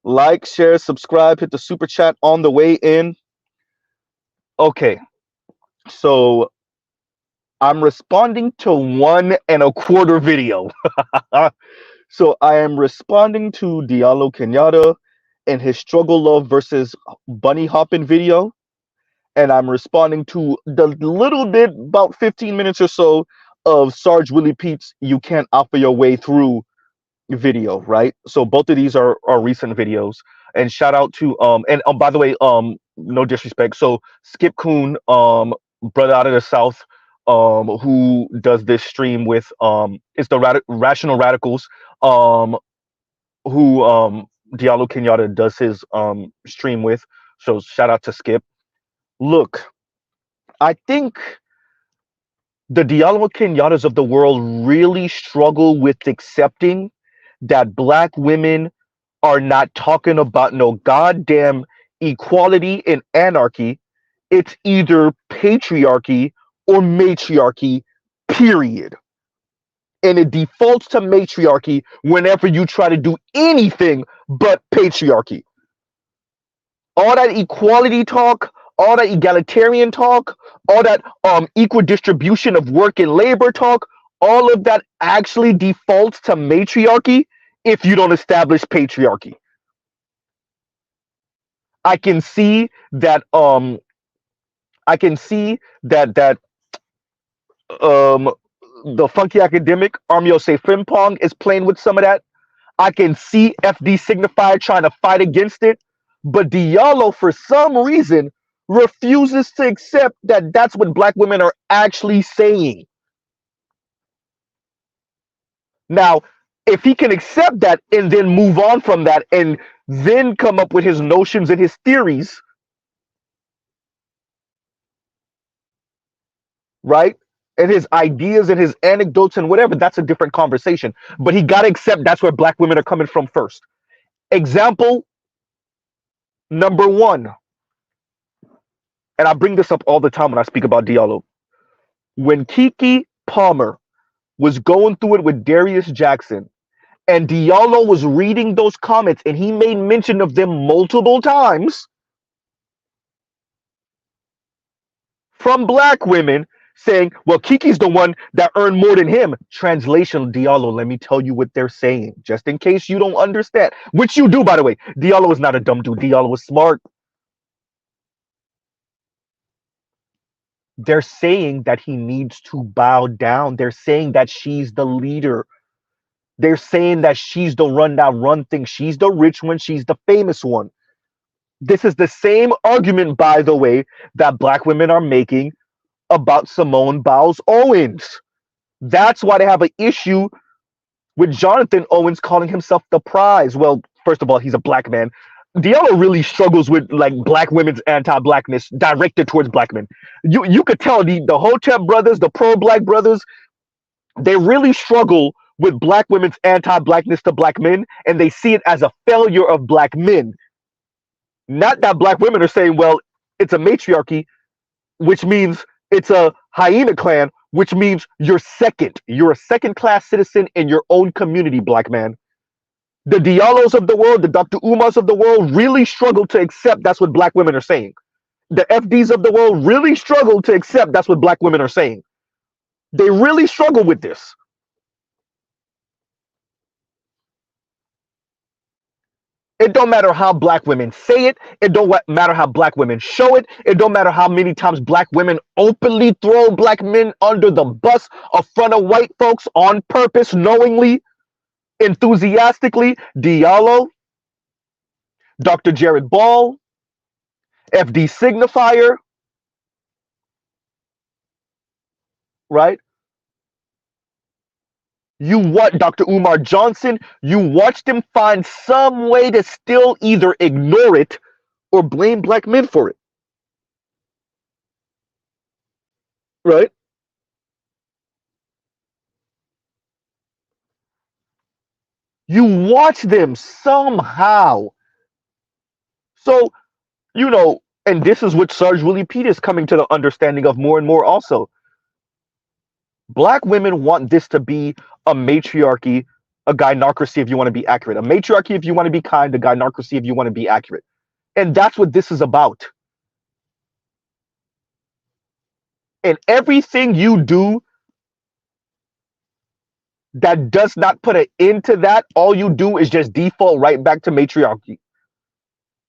Like, share, subscribe, hit the super chat on the way in. Okay, so I'm responding to 1.25 video. So I am responding to Diallo Kenyatta and his struggle love versus bunny hopping video. And I'm responding to the little bit, about 15 minutes or so, of Sarge Willie Pete's You Can't Offer Your Way Through video, right? So both of these are recent videos. And shout out to and by the way, no disrespect. So Skip Coon, brother out of the South, who does this stream with it's the Rational Radicals, who Diallo Kenyatta does his stream with. So shout out to Skip. Look, I think the Diallo Kenyatas of the world really struggle with accepting that black women are not talking about no goddamn equality and anarchy. It's either patriarchy or matriarchy, period. And it defaults to matriarchy whenever you try to do anything but patriarchy. All that equality talk, all that egalitarian talk, all that equal distribution of work and labor talk, all of that actually defaults to matriarchy if you don't establish patriarchy. I can see that um the funky academic Armio Say Frimpong is playing with some of that. I can see FD Signifier trying to fight against it, but Diallo for some reason refuses to accept that that's what black women are actually saying. Now, if he can accept that and then move on from that and then come up with his notions and his theories, right? And his ideas and his anecdotes and whatever, that's a different conversation. But he got to accept that's where black women are coming from first. Example number one, and I bring this up all the time when I speak about Diallo. When Keke Palmer was going through it with Darius Jackson, and Diallo was reading those comments, and he made mention of them multiple times from black women saying, well, Kiki's the one that earned more than him. Translation, Diallo, let me tell you what they're saying, just in case you don't understand. Which you do, by the way. Diallo is not a dumb dude. Diallo is smart. They're saying that he needs to bow down. They're saying that she's the leader. They're saying that she's the run that run thing. She's the rich one. She's the famous one. This is the same argument, by the way, that black women are making about Simone Biles Owens. That's why they have an issue with Jonathan Owens calling himself the prize. Well, first of all, he's a black man. Diallo really struggles with like black women's anti-blackness directed towards black men. You could tell the Hotep brothers, the pro-black brothers, they really struggle with black women's anti-blackness to black men, and they see it as a failure of black men. Not that black women are saying, well, it's a matriarchy, which means it's a hyena clan, which means you're second. You're a second-class citizen in your own community, black man. The Diallos of the world, the Dr. Umars of the world really struggle to accept that's what black women are saying. The FDs of the world really struggle to accept that's what black women are saying. They really struggle with this. It don't matter how black women say it. It don't matter how black women show it. It don't matter how many times black women openly throw black men under the bus in front of white folks on purpose, knowingly, enthusiastically. Diallo, Dr. Jared Ball, FD Signifier, right? You what, Dr. Umar Johnson, you watched him find some way to still either ignore it or blame black men for it. Right? You watch them somehow. So, and this is what Sarge Willie Pete is coming to the understanding of more and more also. Black women want this to be a matriarchy, A gynocracy if you want to be accurate. A matriarchy if you want to be kind. A gynocracy if you want to be accurate. And that's what this is about. And everything you do that does not put an end to that, all you do is just default right back to matriarchy.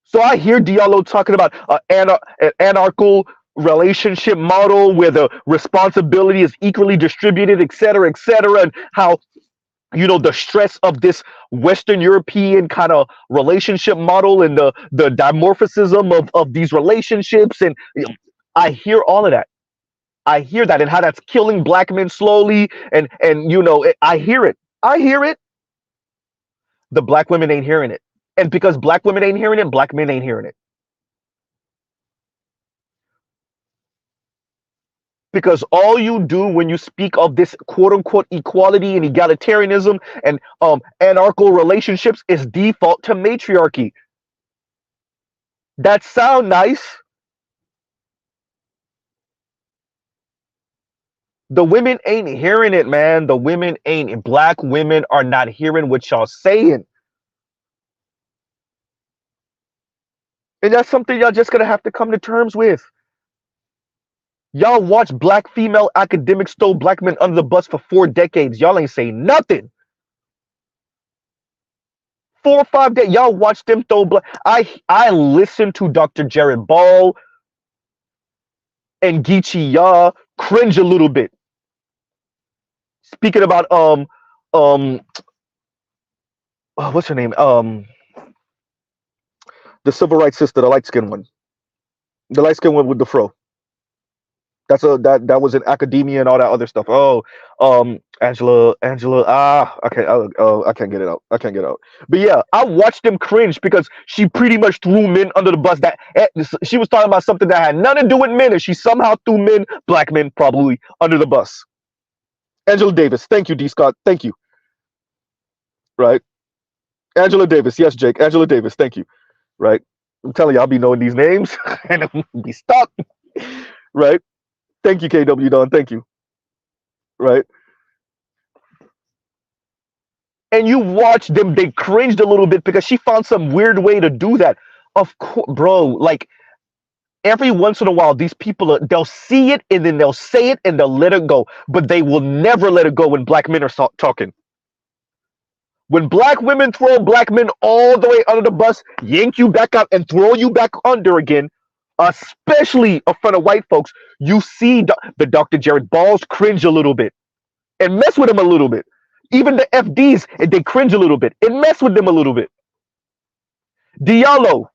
So I hear Diallo talking about an anarchical relationship model where the responsibility is equally distributed, et cetera, and how the stress of this Western European kind of relationship model and the dimorphism of these relationships, and I hear all of that. I hear that, and how that's killing black men slowly, and I hear it. I hear it. The black women ain't hearing it, and because black women ain't hearing it, black men ain't hearing it. Because all you do when you speak of this quote unquote equality and egalitarianism and anarchical relationships is default to matriarchy. That sound nice. The women ain't hearing it, man. The women ain't. Black women are not hearing what y'all saying. And that's something y'all just gonna have to come to terms with. Y'all watch black female academics throw black men under the bus for 4 decades. Y'all ain't say nothing. 4 or 5 days. Y'all watch them throw black. I listened to Dr. Jared Ball and Geechee Ya cringe a little bit. Speaking about what's her name? The civil rights sister, the light skinned one. The light skinned one with the fro. That was in academia and all that other stuff. Oh, Angela. I can't get it out. I can't get it out. But yeah, I watched them cringe because she pretty much threw men under the bus. She was talking about something that had nothing to do with men, and she somehow threw men, black men probably, under the bus. Angela Davis, thank you, D. Scott, thank you. Right, Angela Davis, yes, Jake, Angela Davis, thank you. Right, I'm telling you, I'll be knowing these names and I'm gonna be stuck. Right. Thank you, KW Don. Thank you. Right. And you watch them, they cringed a little bit because she found some weird way to do that. Of course, bro, like every once in a while, these people, they'll see it and then they'll say it and they'll let it go. But they will never let it go when black men are talking. When black women throw black men all the way under the bus, yank you back up and throw you back under again, especially in front of white folks, you see the Dr. Jared Balls cringe a little bit and mess with them a little bit. Even the FDs, they cringe a little bit and mess with them a little bit. Diallo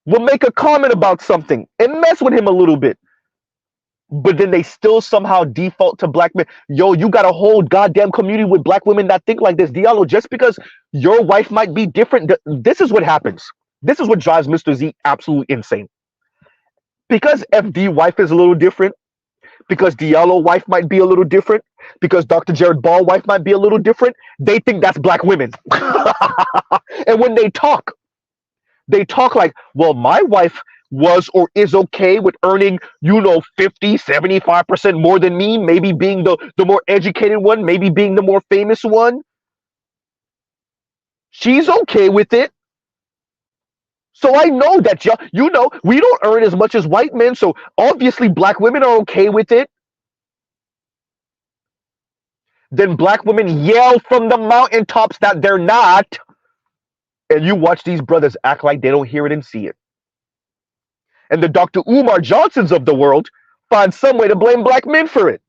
will make a comment about something and mess with him a little bit. But then they still somehow default to black men. Yo, you got a whole goddamn community with black women that think like this. Diallo, just because your wife might be different, this is what happens. This is what drives Mr. Z absolutely insane. Because FD wife is a little different, because Diallo wife might be a little different, because Dr. Jared Ball wife might be a little different, they think that's black women. And when they talk like, well, my wife was or is okay with earning 50-75% more than me, maybe being the more educated one, maybe being the more famous one. She's okay with it. So I know that we don't earn as much as white men, so obviously black women are okay with it. Then black women yell from the mountaintops that they're not, and you watch these brothers act like they don't hear it and see it. And the Dr. Umar Johnsons of the world find some way to blame black men for it.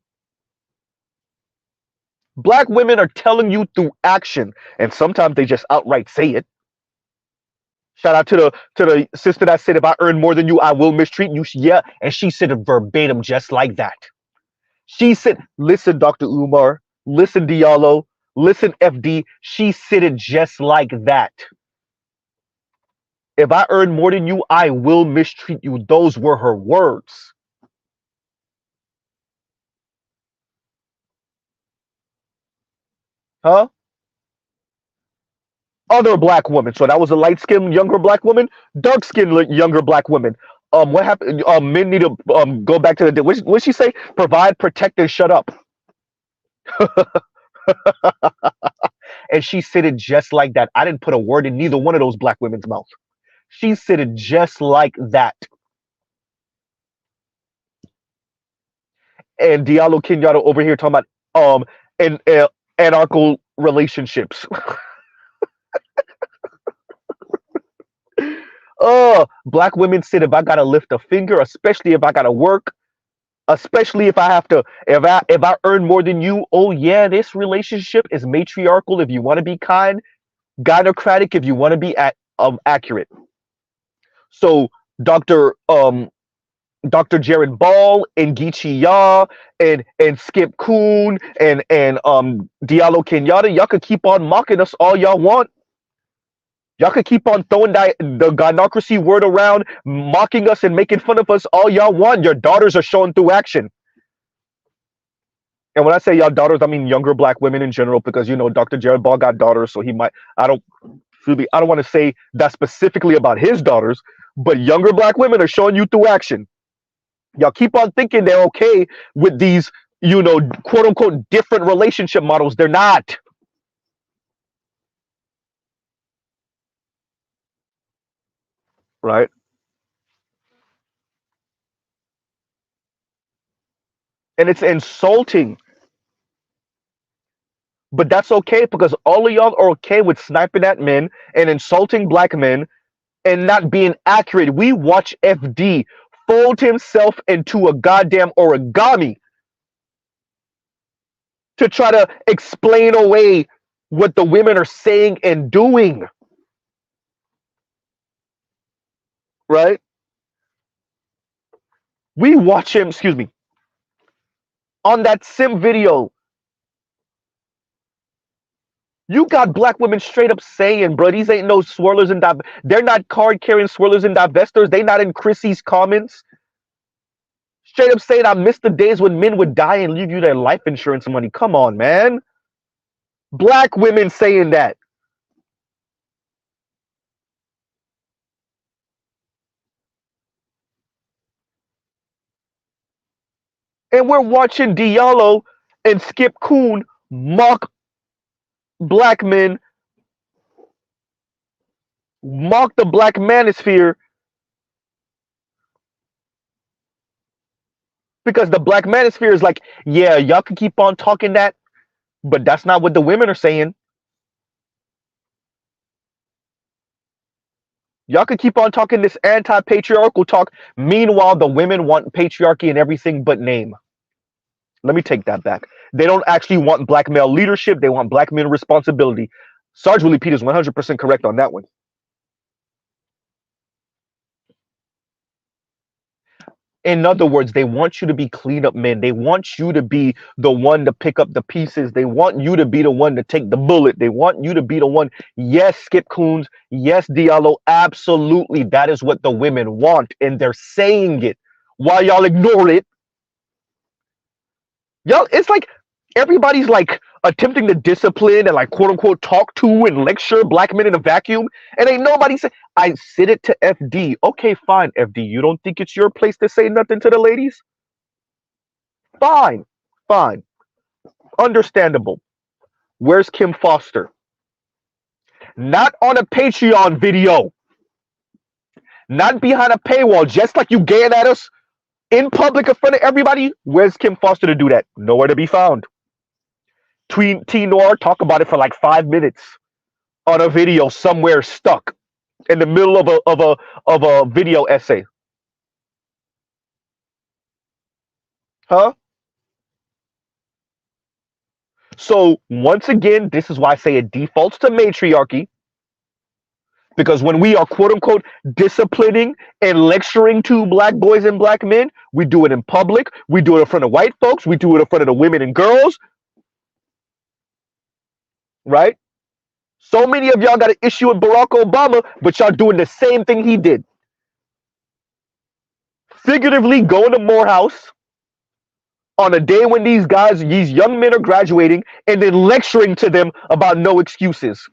Black women are telling you through action, and sometimes they just outright say it. Shout out to the sister that said, if I earn more than you, I will mistreat you. Yeah, and she said it verbatim just like that. She said, listen, Dr. Umar, listen, Diallo, listen, FD. She said it just like that. If I earn more than you, I will mistreat you. Those were her words. Huh? Other black woman. So that was a light-skinned younger black woman, dark-skinned younger black woman. What happened? Men need to go back to the. What she say? Provide, protect, and shut up. and she said it just like that. I didn't put a word in neither one of those black women's mouth. She said it just like that. And Diallo Kenyatta over here talking about and anarchical relationships. Black women said if I gotta lift a finger, especially if I gotta work, especially if I have to, if I earn more than you, oh yeah, this relationship is matriarchal if you want to be kind, gynocratic if you want to be accurate. So Dr. Jared Ball and Geechee Ya and Skip Coon and Diallo Kenyatta, y'all could keep on mocking us all y'all want. Y'all could keep on throwing the gynocracy word around, mocking us and making fun of us all y'all want. Your daughters are showing through action. And when I say y'all daughters, I mean younger black women in general, because Dr. Jared Ball got daughters, so he might. I don't want to say that specifically about his daughters, but younger black women are showing you through action. Y'all keep on thinking they're okay with these, quote unquote, different relationship models. They're not. Right? And it's insulting. But that's okay because all of y'all are okay with sniping at men and insulting black men and not being accurate. We watch FD fold himself into a goddamn origami to try to explain away what the women are saying and doing. Right? We watch him, excuse me, on that sim video. You got black women straight up saying, bro, these ain't no swirlers and they're not card carrying swirlers and divestors. They not in Chrissy's comments. Straight up saying, I miss the days when men would die and leave you their life insurance money. Come on, man. Black women saying that. And we're watching Diallo and Skip Coon mock black men, mock the black manosphere, because the black manosphere is like, yeah, y'all can keep on talking that, but that's not what the women are saying. Y'all could keep on talking this anti-patriarchal talk. Meanwhile, the women want patriarchy and everything but name. Let me take that back. They don't actually want black male leadership. They want black male responsibility. Sarge Willie Peters 100% correct on that one. In other words, they want you to be cleanup men. They want you to be the one to pick up the pieces. They want you to be the one to take the bullet. They want you to be the one. Yes, Skip Coons. Yes, Diallo. Absolutely. That is what the women want. And they're saying it. While y'all ignore it, y'all, it's like everybody's like attempting to discipline and like quote unquote talk to and lecture black men in a vacuum. And ain't nobody say, I sit it to FD. Okay, fine, FD. You don't think it's your place to say nothing to the ladies? Fine, fine. Understandable. Where's Kim Foster? Not on a Patreon video. Not behind a paywall, just like you gaying at us in public in front of everybody. Where's Kim Foster to do that? Nowhere to be found. T Noir talk about it for like 5 minutes on a video somewhere stuck in the middle of a video essay. Huh? So once again, this is why I say it defaults to matriarchy. Because when we are quote unquote disciplining and lecturing to black boys and black men, we do it in public, we do it in front of white folks, we do it in front of the women and girls. Right? So many of y'all got an issue with Barack Obama, but y'all doing the same thing he did. Figuratively going to Morehouse on a day when these young men are graduating, and then lecturing to them about no excuses.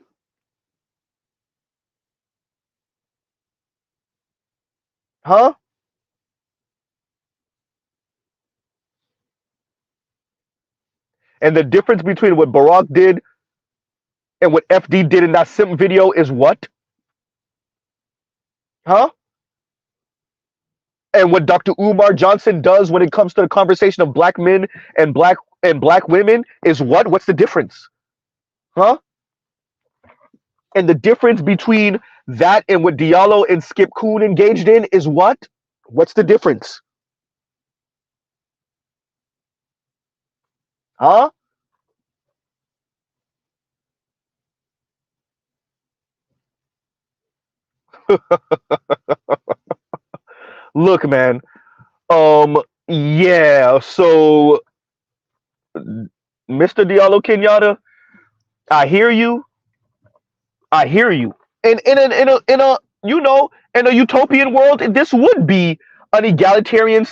Huh? And the difference between what Barack did And what FD did in that simp video is what? Huh? And what Dr. Umar Johnson does when it comes to the conversation of black men and black women is what? What's the difference? Huh? And the difference between that and what Diallo and Skip Coon engaged in is what? What's the difference? Huh? Look, man. Yeah. So, Mr. Diallo Kenyatta, I hear you. I hear you. And in a in a utopian world, this would be an egalitarian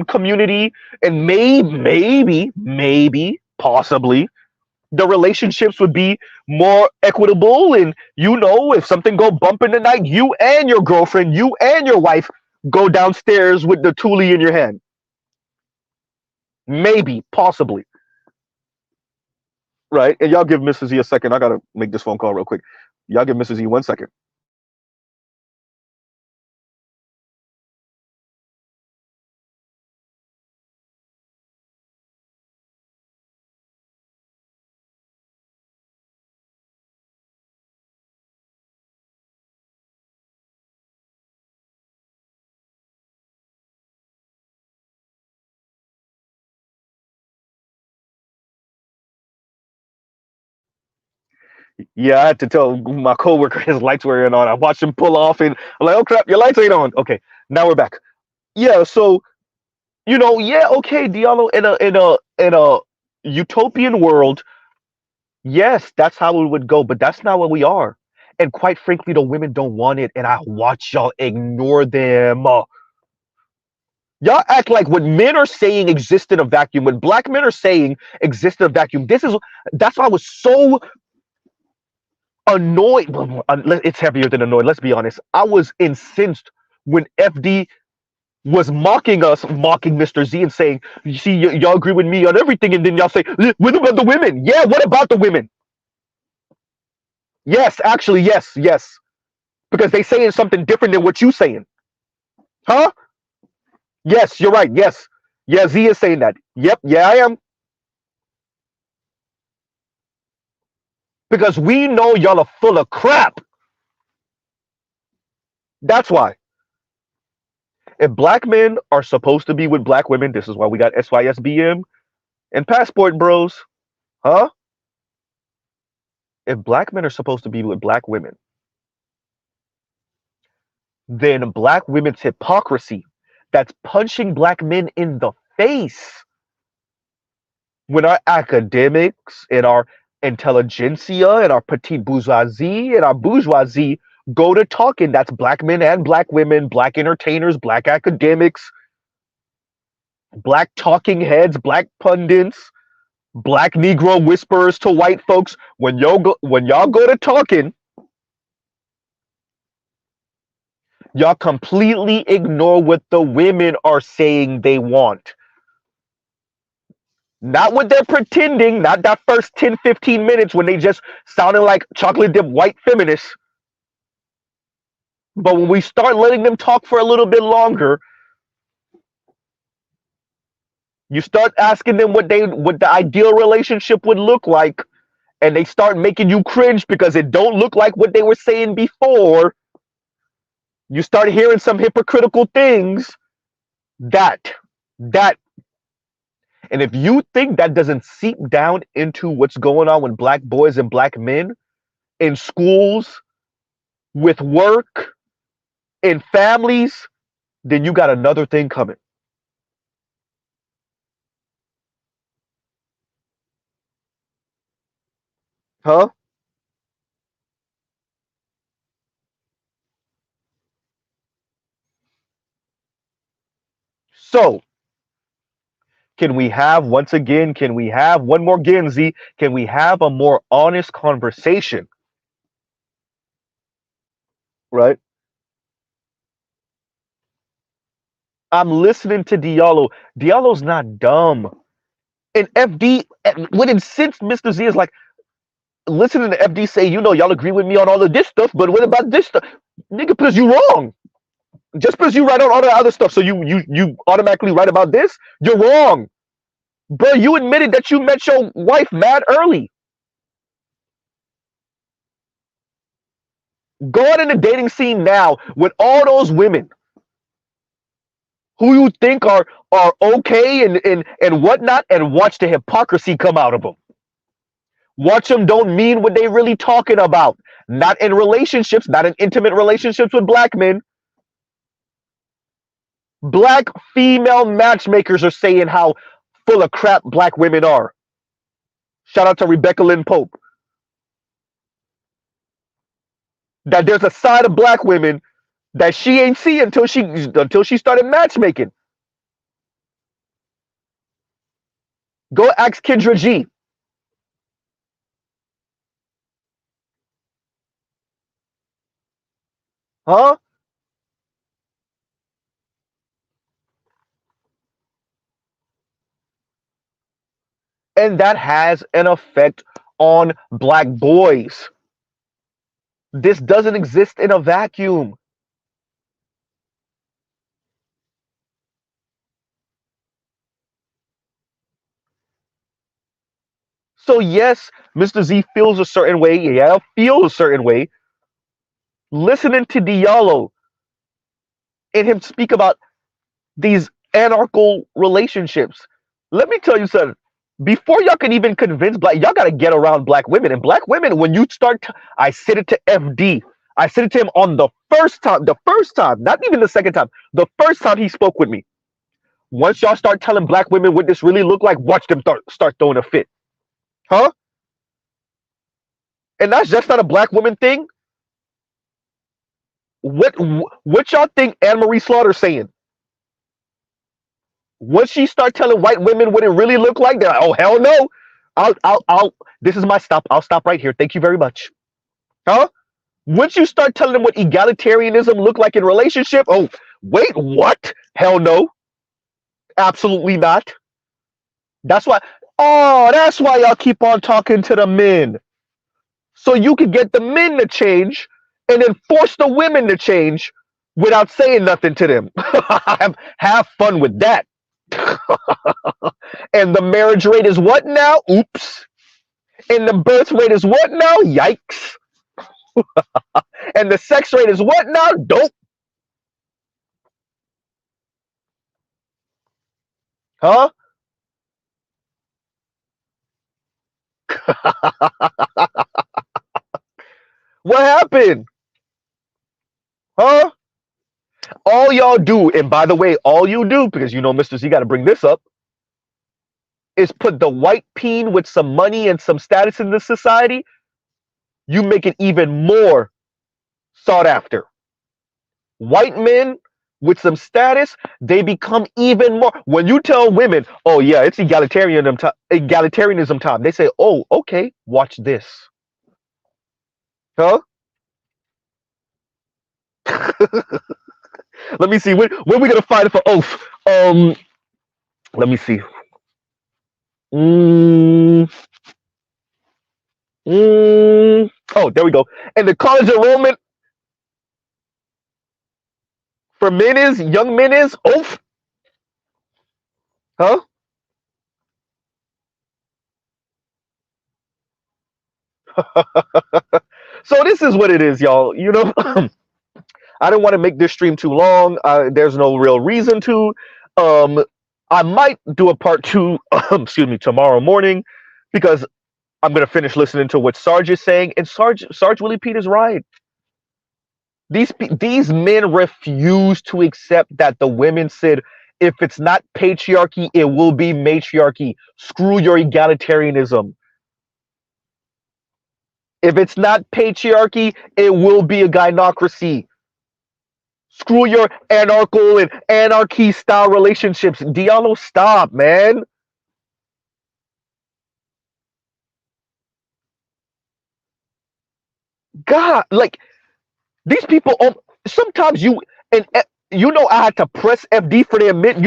community, and maybe possibly the relationships would be more equitable. And if something go bump in the night, you and your girlfriend, you and your wife go downstairs with the tule in your hand. Maybe, possibly, right? And y'all give Mrs. E a second. I gotta make this phone call real quick. Y'all give Mrs. E 1 second. Yeah, I had to tell my coworker his lights were on. I watched him pull off, and I'm like, "Oh crap, your lights ain't on." Okay, now we're back. Yeah, so yeah, okay, Diallo, in a utopian world, yes, that's how it would go, but that's not what we are. And quite frankly, the women don't want it, and I watch y'all ignore them. Y'all act like what men are saying exists in a vacuum. What black men are saying exists in a vacuum. That's why I was so annoyed. Well, it's heavier than annoyed. Let's be honest. I was incensed when FD was mocking us, mocking Mr. Z, and saying, "You see, y'all agree with me on everything," and then y'all say, "What about the women?" Yeah, what about the women? Yes, actually, yes, because they saying something different than what you saying, huh? Yes, you're right. Yes, yeah, Z is saying that. Yep, yeah, I am, because we know y'all are full of crap. That's why. If black men are supposed to be with black women, this is why we got SYSBM and passport bros, huh? If black men are supposed to be with black women, then black women's hypocrisy that's punching black men in the face when our academics and our intelligentsia and our petite bourgeoisie and our bourgeoisie go to talking. That's black men and black women, black entertainers, black academics, black talking heads, black pundits, black Negro whisperers to white folks. When y'all go to talking, y'all completely ignore what the women are saying they want. Not what they're pretending, not that first 10, 15 minutes when they just sounding like chocolate dip white feminists. But when we start letting them talk for a little bit longer, you start asking them what the ideal relationship would look like, and they start making you cringe because it don't look like what they were saying before. You start hearing some hypocritical things. That that And if you think that doesn't seep down into what's going on with black boys and black men in schools, with work, in families, then you got another thing coming. Huh? So, can we have one more Genzi? Can we have a more honest conversation? Right? I'm listening to Diallo. Diallo's not dumb. And FD, what insists Mr. Z is like, listening to FD say, y'all agree with me on all of this stuff, but what about this stuff? Nigga, because you wrong. Just because you write on all the other stuff, so you automatically write about this, you're wrong. Bro, you admitted that you met your wife mad early. Go out in the dating scene now with all those women who you think are okay and whatnot, and watch the hypocrisy come out of them. Watch them don't mean what they really talking about. Not in relationships, not in intimate relationships with black men. Black female matchmakers are saying how full of crap black women are. Shout out to Rebecca Lynn Pope. That there's a side of black women that she ain't see until she started matchmaking. Go ask Kendra G. Huh? And that has an effect on black boys. This doesn't exist in a vacuum. So yes, Mr. Z feels a certain way. Yeah, feel a certain way. Listening to Diallo and him speak about these anarchical relationships. Let me tell you something. Before y'all can even convince y'all gotta get around black women. And black women, when you start, I said it to FD. I said it to him on the first time, not even the second time, the first time he spoke with me. Once y'all start telling black women what this really look like, watch them start throwing a fit. Huh? And that's just not a black woman thing. What y'all think Anne Marie Slaughter's saying? Once she start telling white women what it really looked like, they're like, oh hell no. I'll this is my stop. I'll stop right here. Thank you very much. Huh? Once you start telling them what egalitarianism look like in relationship, oh wait, what? Hell no. Absolutely not. That's why y'all keep on talking to the men. So you can get the men to change and then force the women to change without saying nothing to them. Have fun with that. And the marriage rate is what now? Oops. And the birth rate is what now? Yikes. And the sex rate is what now? Dope. Huh? What happened? Huh? All y'all do, and by the way, all you do, because Mr. Z got to bring this up, is put the white peen with some money and some status in this society. You make it even more sought after. White men with some status, they become even more. When you tell women, oh yeah, it's egalitarianism time, they say, oh, okay, watch this. Huh? Let me see. When we gonna fight for oath? Let me see. Oh, there we go. And the college enrollment for men is, young men is oath. Huh? So this is what it is, y'all. I don't want to make this stream too long. There's no real reason to. I might do a part 2, excuse me, tomorrow morning, because I'm gonna finish listening to what Sarge is saying, and Sarge Willie Pete is right. These men refuse to accept that the women said, if it's not patriarchy, it will be matriarchy. Screw your egalitarianism. If it's not patriarchy, it will be a gynocracy. Screw your anarchical and anarchy style relationships. Diallo, stop, man. God, like, these people, sometimes I had to press FD for their admit. I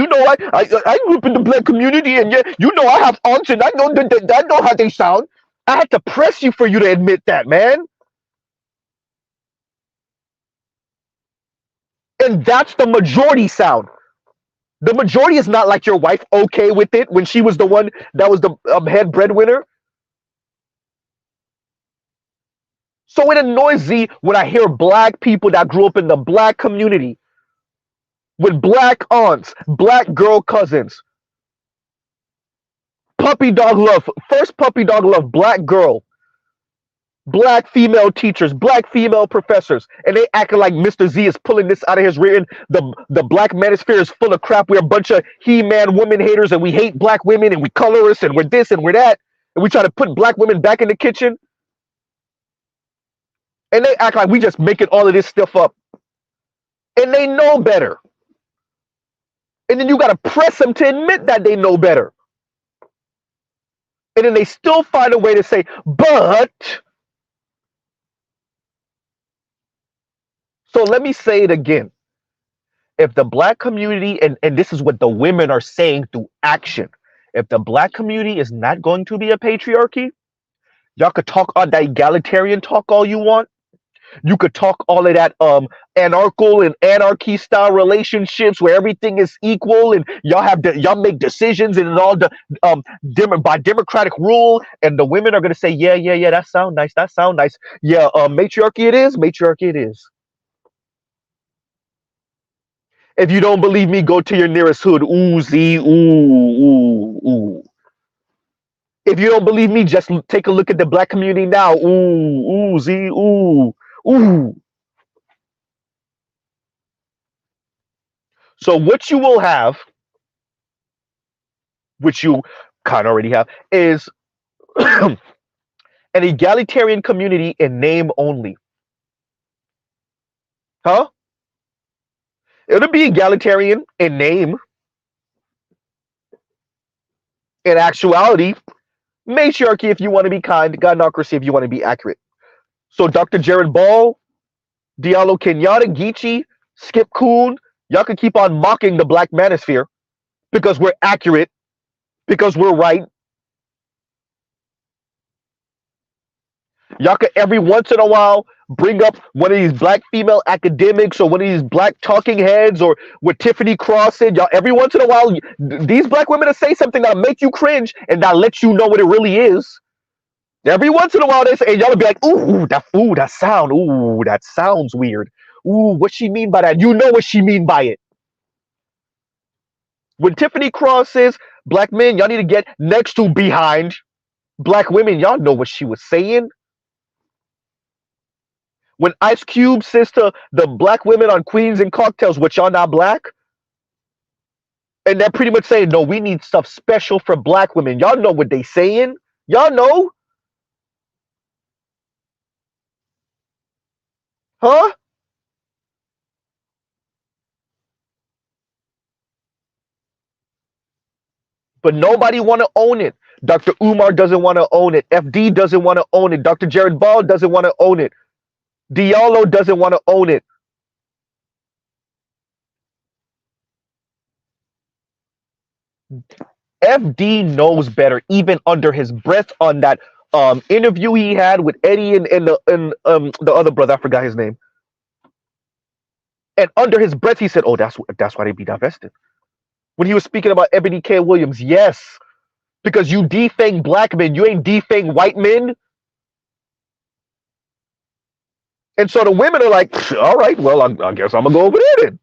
grew up in the black community, and yeah, I have aunts, and I know how they sound. I had to press you for you to admit that, man. And that's the majority sound. The majority is not like your wife okay with it when she was the one that was the head breadwinner. So it annoys me when I hear black people that grew up in the black community with black aunts, black girl cousins, puppy dog love, first puppy dog love, black girl, black female teachers, black female professors, and they acting like Mr. Z is pulling this out of his rear end. The black manosphere is full of crap. We're a bunch of he-man woman haters, and we hate black women, and we colorists, and we're this and we're that, and we try to put black women back in the kitchen, and they act like we just making all of this stuff up, and they know better. And then you got to press them to admit that they know better. And then they still find a way to say, but. So let me say it again. If the black community, and this is what the women are saying through action, if the black community is not going to be a patriarchy, y'all could talk on that egalitarian talk all you want. You could talk all of that anarchical and anarchy style relationships where everything is equal and y'all make decisions and all the by democratic rule, and the women are gonna say, yeah, that sound nice, yeah, matriarchy it is. If you don't believe me, go to your nearest hood. Ooh, Z, ooh. If you don't believe me, just take a look at the black community now. Ooh, Z, ooh. So what you will have, which you kind of already have, is an egalitarian community in name only. Huh? It'll be egalitarian in name. In actuality, matriarchy if you want to be kind, godnocracy if you want to be accurate. So Dr. Jared Ball, Diallo Kenyatta, Geechee, Skip Coon, y'all can keep on mocking the black manosphere because we're accurate, because we're right. Y'all can every once in a while bring up one of these black female academics or one of these black talking heads or what Tiffany Cross said. Y'all every once in a while, these black women will say something that'll make you cringe and that'll let you know what it really is. Every once in a while they say, and y'all will be like, ooh, that sounds weird. Ooh, what she mean by that? You know what she mean by it. When Tiffany Cross says, black men, y'all need to get next to behind black women, y'all know what she was saying. When Ice Cube says to the black women on Queens and Cocktails, what y'all not black? And they're pretty much saying, no, we need stuff special for black women. Y'all know what they saying? Y'all know? Huh? But nobody want to own it. Dr. Umar doesn't want to own it. FD doesn't want to own it. Dr. Jared Ball doesn't want to own it. Diallo doesn't want to own it. FD knows better, even under his breath on that interview he had with Eddie and the other brother. I forgot his name. And under his breath, he said, "Oh, that's why they be divested." When he was speaking about Ebony K. Williams, yes, because you defang black men, you ain't defang white men. And so the women are like, all right, well, I guess I'm gonna go over there then.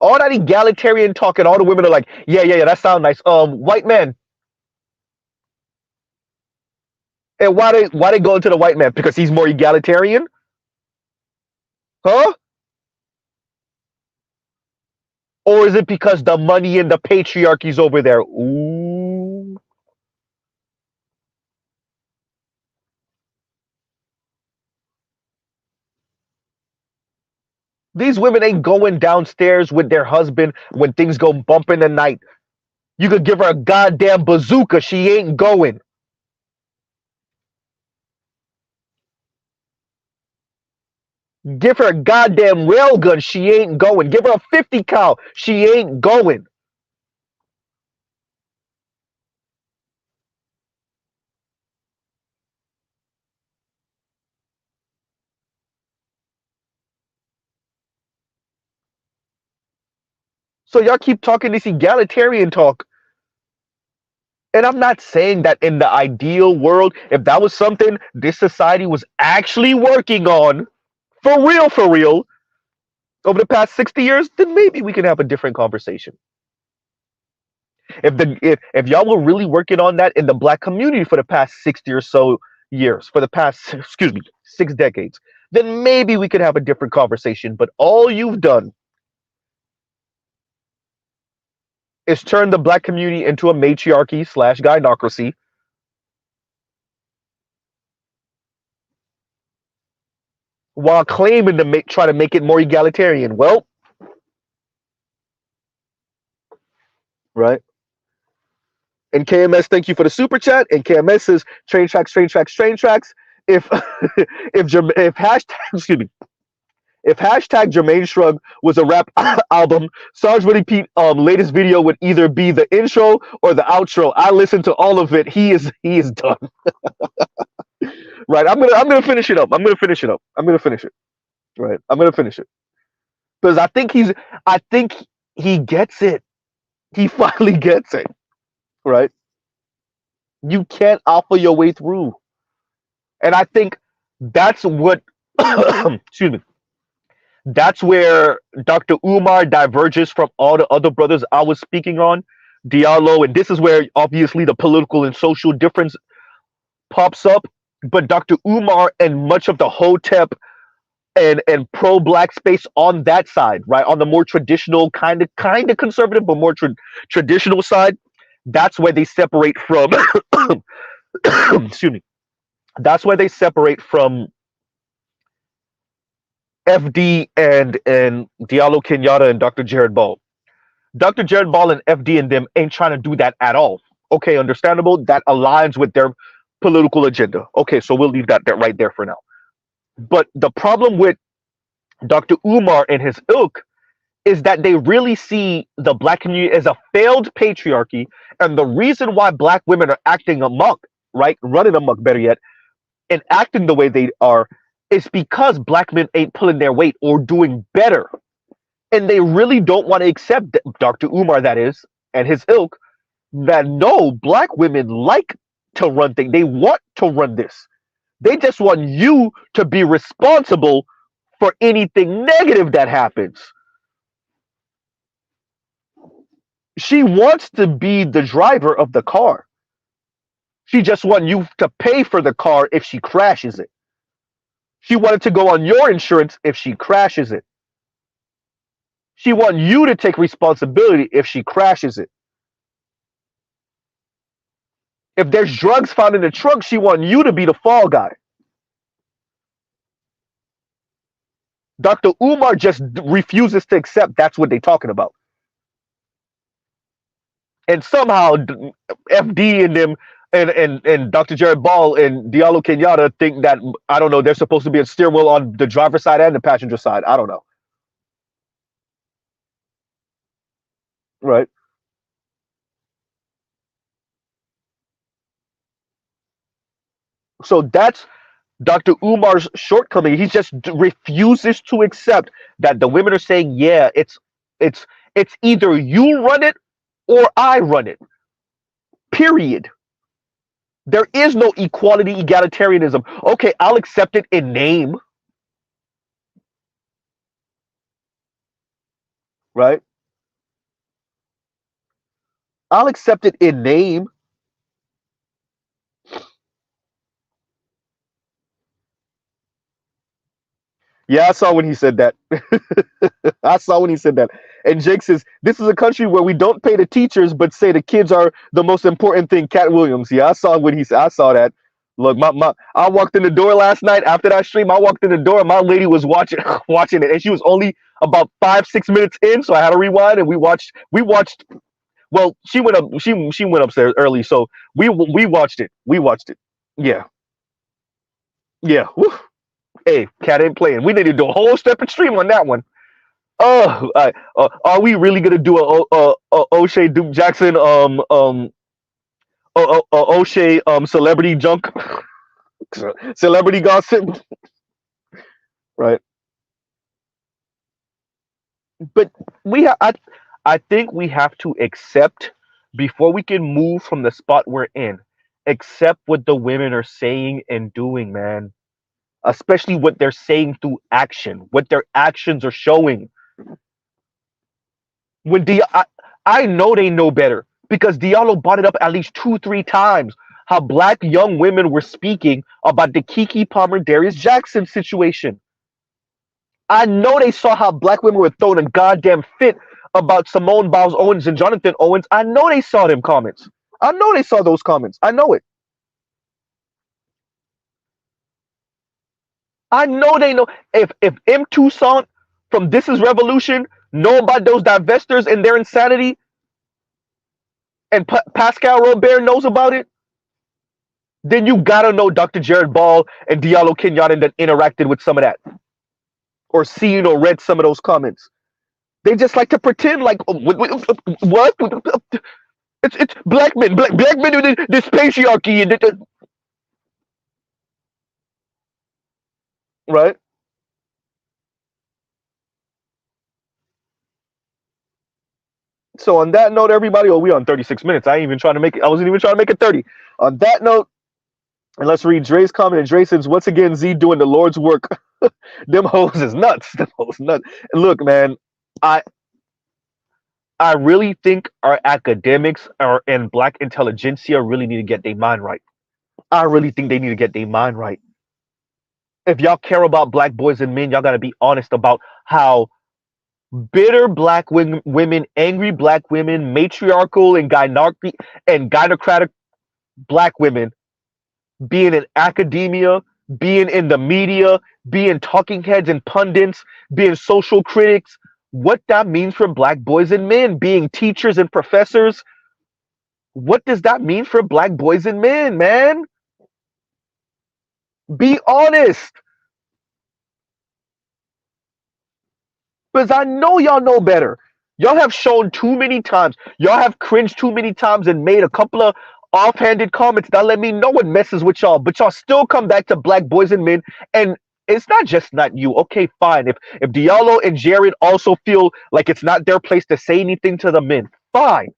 All that egalitarian talk, and all the women are like, yeah, that sounds nice. White man. And why they go into the white man? Because he's more egalitarian? Huh? Or is it because the money and the patriarchy's over there? Ooh. These women ain't going downstairs with their husband when things go bump in the night. You could give her a goddamn bazooka. She ain't going. Give her a goddamn railgun, she ain't going. Give her a 50 cal, she ain't going. So y'all keep talking this egalitarian talk. And I'm not saying that in the ideal world, if that was something this society was actually working on, for real, over the past 60 years, then maybe we can have a different conversation. If y'all were really working on that in the black community for the past 60 or so years, for the past, excuse me, 6 decades, then maybe we could have a different conversation. But all you've done is turn the black community into a matriarchy slash gynocracy, while claiming to try to make it more egalitarian. Well, right. And KMS, thank you for the super chat. And KMS says, train tracks, train tracks, train tracks. If if hashtag, excuse me, if hashtag Jermaine Shrug was a rap album, Sarge Willie Pete latest video would either be the intro or the outro. I listened to all of it. He is done. Right. I'm gonna finish it up. I'm gonna finish it up. I'm gonna finish it. Right. I'm gonna finish it. Because I think he gets it. He finally gets it. Right. You can't alpha your way through. And I think that's what excuse me. That's where Dr. Umar diverges from all the other brothers I was speaking on, Diallo, and this is where obviously the political and social difference pops up. But Dr. Umar and much of the Hotep and pro black space on that side, right, on the more traditional kind of conservative, but more traditional side, that's where they separate from. Excuse me. That's where they separate from FD and Diallo Kenyatta and Dr. Jared Ball. Dr. Jared Ball and FD and them ain't trying to do that at all. Okay, understandable. That aligns with their political agenda. Okay, so we'll leave that right there for now. But the problem with Dr. Umar and his ilk is that they really see the black community as a failed patriarchy, and the reason why black women are acting amok, right, running amok, better yet, and acting the way they are, is because black men ain't pulling their weight or doing better. And they really don't want to accept Dr. Umar, that is, and his ilk, that no, black women like to run things. They want to run this. They just want you to be responsible for anything negative that happens. She wants to be the driver of the car. She just wants you to pay for the car if she crashes it. She wanted to go on your insurance if she crashes it. She wants you to take responsibility if she crashes it. If there's drugs found in the trunk, she wants you to be the fall guy. Dr. Umar just refuses to accept that's what they're talking about. And somehow FD and them and Dr. Jared Ball and Diallo Kenyatta think that, I don't know, they're supposed to be a steering wheel on the driver's side and the passenger side. I don't know. Right. So that's Dr. Umar's shortcoming. He just refuses to accept that the women are saying, yeah, it's either you run it or I run it. Period. There is no equality, egalitarianism. Okay, I'll accept it in name. Right? I'll accept it in name. Yeah, I saw when he said that. I saw when he said that. And Jake says, this is a country where we don't pay the teachers, but say the kids are the most important thing. Cat Williams. Yeah, I saw what he said. I saw that. Look, I walked in the door last night after that stream. I walked in the door and my lady was watching watching it. And she was only about 5-6 minutes in. So I had to rewind and we watched. Well, she went up, she went upstairs early. So we watched it. We watched it. Yeah. Yeah. Whew. Hey, cat ain't playing. We need to do a whole separate stream on that one. Oh, are we really gonna do a O'Shea Duke Jackson O'Shea celebrity junk celebrity gossip, right? But I think we have to accept before we can move from the spot we're in. Accept what the women are saying and doing, man. Especially what they're saying through action, what their actions are showing. When I know they know better because Diallo brought it up at least 2, 3 times. How black young women were speaking about the Kiki Palmer Darius Jackson situation. I know they saw how black women were throwing a goddamn fit about Simone Biles Owens and Jonathan Owens. I know they saw them comments. I know they saw those comments. I know it. I know they know. If M. Toussaint from This Is Revolution know about those divestors and their insanity, and Pascal Robert knows about it, then you gotta know Dr. Jared Ball and Diallo Kenyatta that interacted with some of that, or seen or read some of those comments. They just like to pretend like what? It's black men, black men with this patriarchy and right. So on that note, everybody, we on 36 minutes. I ain't even trying to make it. I wasn't even trying to make it 30. On that note, and let's read Dre's comment. And Dre says, once again, Z doing the Lord's work. Them hoes is nuts. Them hoes nuts. And look, man, I I really think our academics and black intelligentsia really need to get their mind right. I really think they need to get their mind right. If y'all care about black boys and men, y'all gotta be honest about how bitter black women, angry black women, matriarchal and gynocratic black women being in academia, being in the media, being talking heads and pundits, being social critics, what that means for black boys and men, being teachers and professors. What does that mean for black boys and men, man? Be honest. Because I know y'all know better. Y'all have shown too many times. Y'all have cringed too many times and made a couple of offhanded comments that let me know what messes with y'all. But y'all still come back to black boys and men. And it's not just not you. Okay, fine. If Diallo and Jared also feel like it's not their place to say anything to the men, fine.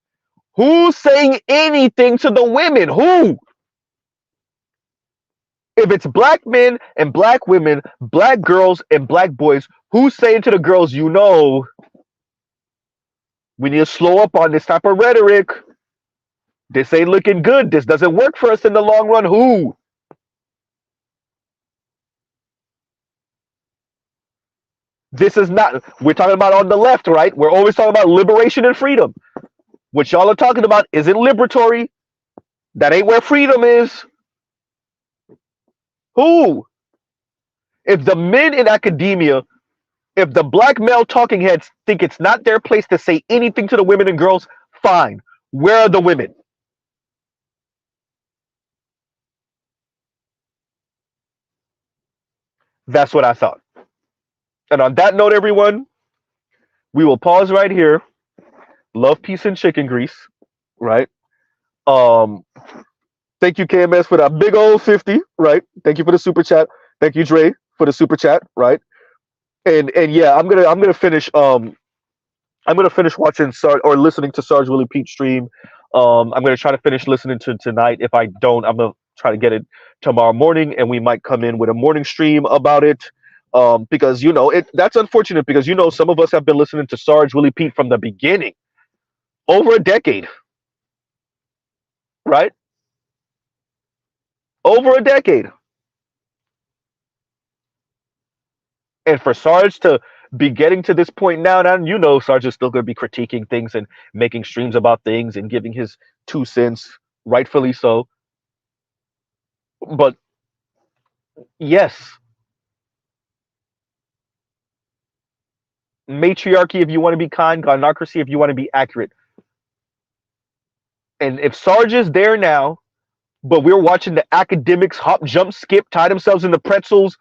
Who's saying anything to the women? Who? If it's black men and black women, black girls and black boys, who's saying to the girls, we need to slow up on this type of rhetoric. This ain't looking good. This doesn't work for us in the long run. Who? This is not, we're talking about on the left, right? We're always talking about liberation and freedom. What y'all are talking about isn't liberatory. That ain't where freedom is. Who? If the men in academia, if the black male talking heads think it's not their place to say anything to the women and girls, fine. Where are the women? That's what I thought. And on that note, everyone, we will pause right here. Love, peace, and chicken grease. Right. Um. Thank you, KMS, for that big old 50. Right. Thank you for the super chat. Thank you, Dre, for the super chat. Right. And yeah, I'm gonna finish. I'm gonna finish watching Sarge or listening to Sarge Willie Pete stream. I'm gonna try to finish listening to tonight. If I don't, I'm gonna try to get it tomorrow morning, and we might come in with a morning stream about it. Because that's unfortunate because some of us have been listening to Sarge Willie Pete from the beginning, over a decade, right? Over a decade, and for Sarge to be getting to this point now, and Sarge is still gonna be critiquing things and making streams about things and giving his 2 cents, rightfully so. But yes, matriarchy if you want to be kind, gynocracy if you want to be accurate. And if Sarge is there now, but we're watching the academics hop, jump, skip, tie themselves in the pretzels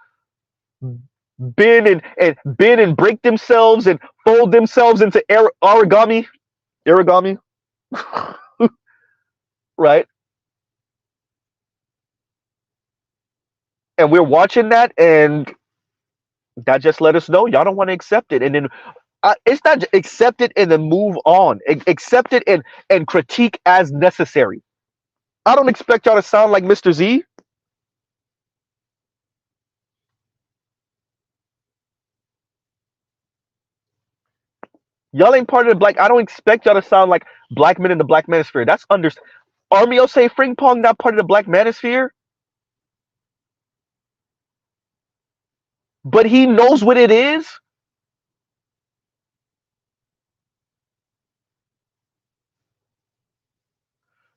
bend and break themselves and fold themselves into origami, right? And we're watching that, and that just let us know y'all don't want to accept it. And then it's not accept it and then move on. Accept it and critique as necessary. I don't expect y'all to sound like Mr. Z. Y'all ain't part of the black. I don't expect y'all to sound like black men in the black manosphere. That's under. Armio say Fring Pong not part of the black manosphere, but he knows what it is.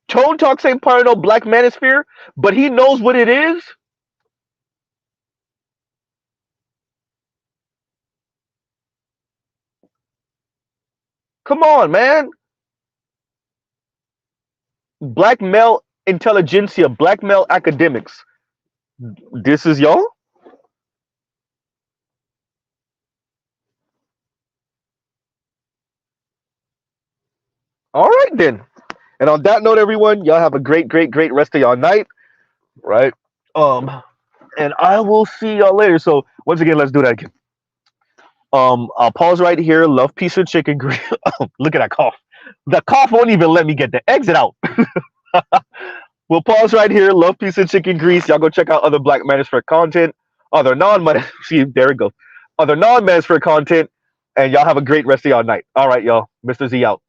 Tone Talks ain't part of no black manosphere, but he knows what it is. Come on, man. Black male intelligentsia, black male academics. This is y'all? All right, then. And on that note, everyone, y'all have a great, great, great rest of y'all night, right? And I will see y'all later. So once again, let's do that again. I'll pause right here. Love, peace, and chicken grease. Look at that cough. The cough won't even let me get the exit out. We'll pause right here. Love, peace, and chicken grease. Y'all go check out other Black Manosphere content, other see, there we go, other non-Manosphere content, and y'all have a great rest of y'all night. All right, y'all. Mr. Z out.